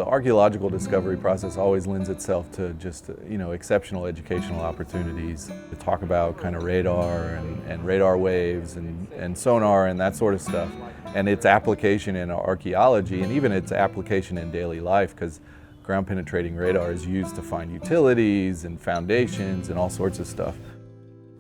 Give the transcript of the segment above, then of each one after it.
the archaeological discovery process always lends itself to just, exceptional educational opportunities to talk about kind of radar and radar waves and sonar and that sort of stuff, and its application in archaeology and even its application in daily life, because ground penetrating radar is used to find utilities and foundations and all sorts of stuff.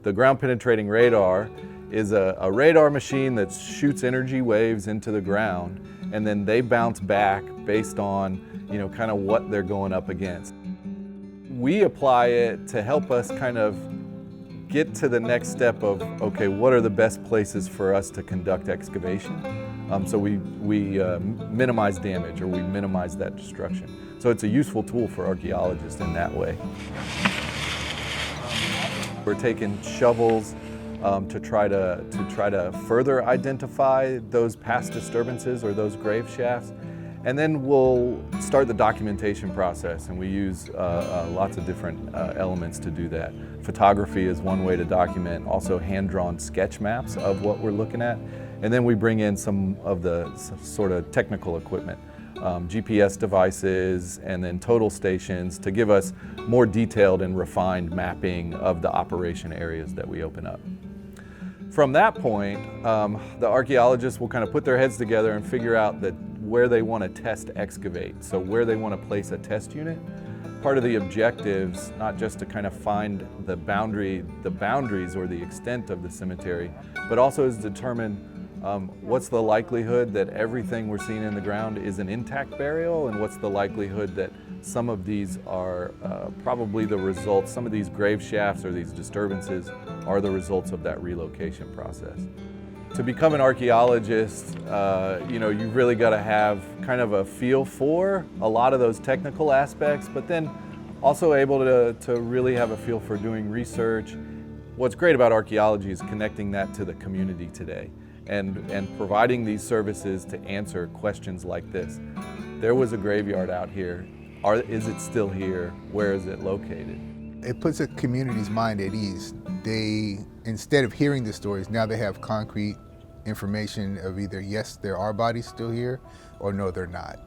The ground penetrating radar is a radar machine that shoots energy waves into the ground, and then they bounce back based on, kind of what they're going up against. We apply it to help us kind of get to the next step of, okay, what are the best places for us to conduct excavation? So we minimize damage, or we minimize that destruction. So it's a useful tool for archaeologists in that way. We're taking shovels to try to further identify those past disturbances or those grave shafts, and then we'll start the documentation process, and we use lots of different elements to do that. Photography is one way to document, also hand-drawn sketch maps of what we're looking at, and then we bring in some of the sort of technical equipment. GPS devices and then total stations to give us more detailed and refined mapping of the operation areas that we open up. From that point, the archaeologists will kind of put their heads together and figure out that where they want to test excavate, so where they want to place a test unit. Part of the objectives, not just to kind of find the boundaries or the extent of the cemetery, but also is determine what's the likelihood that everything we're seeing in the ground is an intact burial, and what's the likelihood that some of these are probably the results, some of these grave shafts or these disturbances are the results of that relocation process. To become an archaeologist, you've really got to have kind of a feel for a lot of those technical aspects, but then also able to really have a feel for doing research. What's great about archaeology is connecting that to the community today. And providing these services to answer questions like this. There was a graveyard out here. Is it still here? Where is it located? It puts a community's mind at ease. They, instead of hearing the stories, now they have concrete information of either, yes, there are bodies still here, or no, they're not.